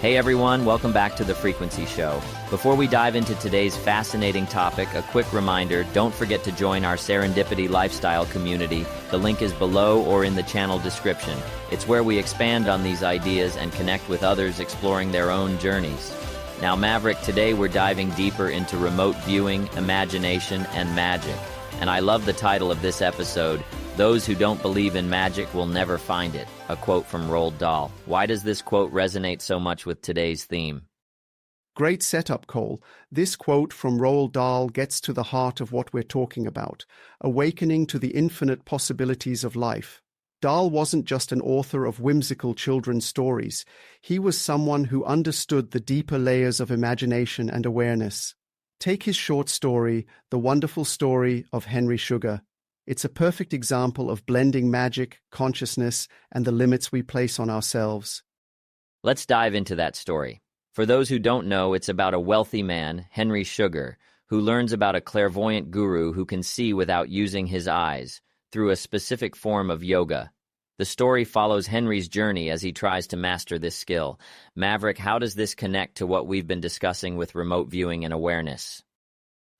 Hey everyone, welcome back to The Frequency Show. Before we dive into today's fascinating topic, a quick reminder, don't forget to join our Serendipity Lifestyle community. The link is below or in the channel description. It's where we expand on these ideas and connect with others exploring their own journeys. Now Maverick, today we're diving deeper into remote viewing, imagination, and magic. And I love the title of this episode, "Those who don't believe in magic will never find it," a quote from Roald Dahl. Why does this quote resonate so much with today's theme? Great setup, Cole. This quote from Roald Dahl gets to the heart of what we're talking about, awakening to the infinite possibilities of life. Dahl wasn't just an author of whimsical children's stories. He was someone who understood the deeper layers of imagination and awareness. Take his short story, The Wonderful Story of Henry Sugar. It's a perfect example of blending magic, consciousness, and the limits we place on ourselves. Let's dive into that story. For those who don't know, it's about a wealthy man, Henry Sugar, who learns about a clairvoyant guru who can see without using his eyes, through a specific form of yoga. The story follows Henry's journey as he tries to master this skill. Maverick, how does this connect to what we've been discussing with remote viewing and awareness?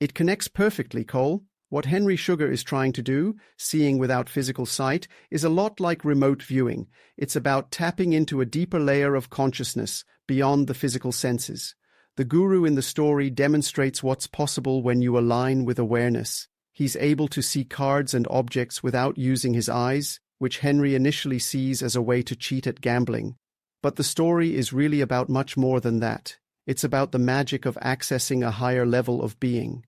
It connects perfectly, Cole. What Henry Sugar is trying to do, seeing without physical sight, is a lot like remote viewing. It's about tapping into a deeper layer of consciousness beyond the physical senses. The guru in the story demonstrates what's possible when you align with awareness. He's able to see cards and objects without using his eyes, which Henry initially sees as a way to cheat at gambling. But the story is really about much more than that. It's about the magic of accessing a higher level of being.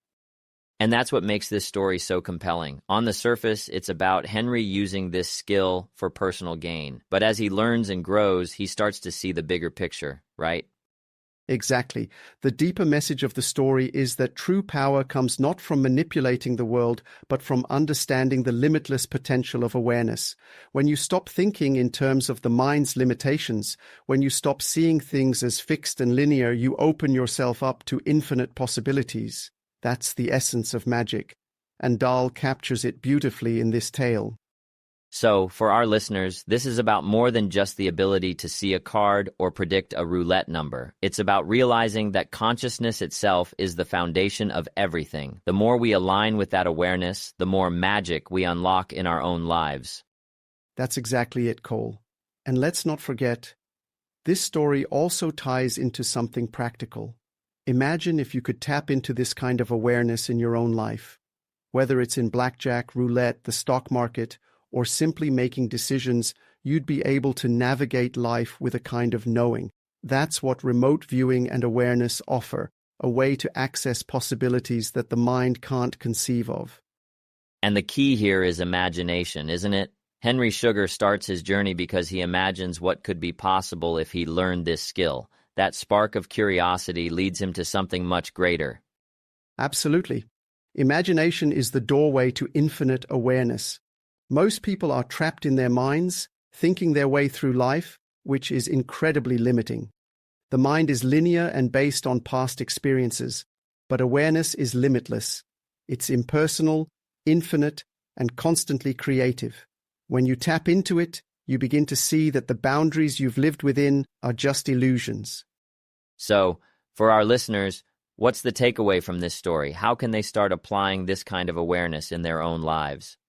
And that's what makes this story so compelling. On the surface, it's about Henry using this skill for personal gain. But as he learns and grows, he starts to see the bigger picture, right? Exactly. The deeper message of the story is that true power comes not from manipulating the world, but from understanding the limitless potential of awareness. When you stop thinking in terms of the mind's limitations, when you stop seeing things as fixed and linear, you open yourself up to infinite possibilities. That's the essence of magic, and Dahl captures it beautifully in this tale. So, for our listeners, this is about more than just the ability to see a card or predict a roulette number. It's about realizing that consciousness itself is the foundation of everything. The more we align with that awareness, the more magic we unlock in our own lives. That's exactly it, Cole. And let's not forget, this story also ties into something practical. Imagine if you could tap into this kind of awareness in your own life. Whether it's in blackjack, roulette, the stock market, or simply making decisions, you'd be able to navigate life with a kind of knowing. That's what remote viewing and awareness offer, a way to access possibilities that the mind can't conceive of. And the key here is imagination, isn't it? Henry Sugar starts his journey because he imagines what could be possible if he learned this skill. That spark of curiosity leads him to something much greater. Absolutely. Imagination is the doorway to infinite awareness. Most people are trapped in their minds, thinking their way through life, which is incredibly limiting. The mind is linear and based on past experiences, but awareness is limitless. It's impersonal, infinite, and constantly creative. When you tap into it, you begin to see that the boundaries you've lived within are just illusions. So, for our listeners, what's the takeaway from this story? How can they start applying this kind of awareness in their own lives?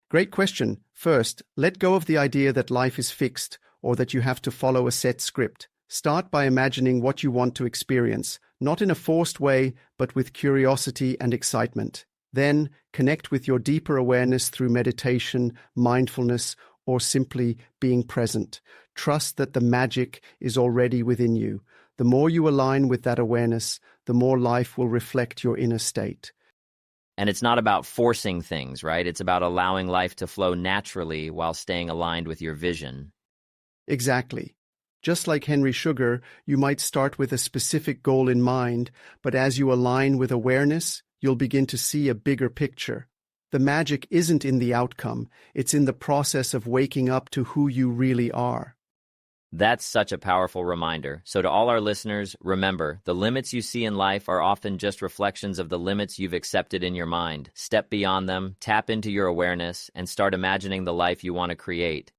Great question. First, let go of the idea that life is fixed or that you have to follow a set script. Start by imagining what you want to experience, not in a forced way, but with curiosity and excitement. Then, connect with your deeper awareness through meditation, mindfulness, or simply being present. Trust that the magic is already within you. The more you align with that awareness, the more life will reflect your inner state. And it's not about forcing things, right? It's about allowing life to flow naturally while staying aligned with your vision. Exactly. Just like Henry Sugar, you might start with a specific goal in mind, but as you align with awareness, you'll begin to see a bigger picture. The magic isn't in the outcome, it's in the process of waking up to who you really are. That's such a powerful reminder. So to all our listeners, remember, the limits you see in life are often just reflections of the limits you've accepted in your mind. Step beyond them, tap into your awareness, and start imagining the life you want to create.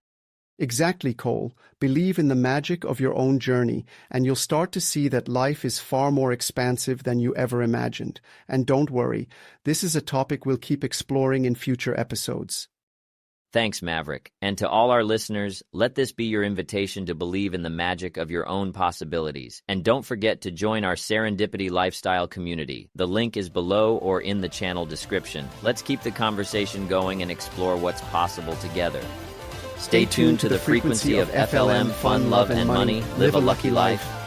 Exactly, Cole. Believe in the magic of your own journey, and you'll start to see that life is far more expansive than you ever imagined. And don't worry, this is a topic we'll keep exploring in future episodes. Thanks, Maverick. And to all our listeners, let this be your invitation to believe in the magic of your own possibilities. And don't forget to join our Serendipity Lifestyle community. The link is below or in the channel description. Let's keep the conversation going and explore what's possible together. Stay tuned to the frequency of FLM, fun, love, and money. Live a lucky life.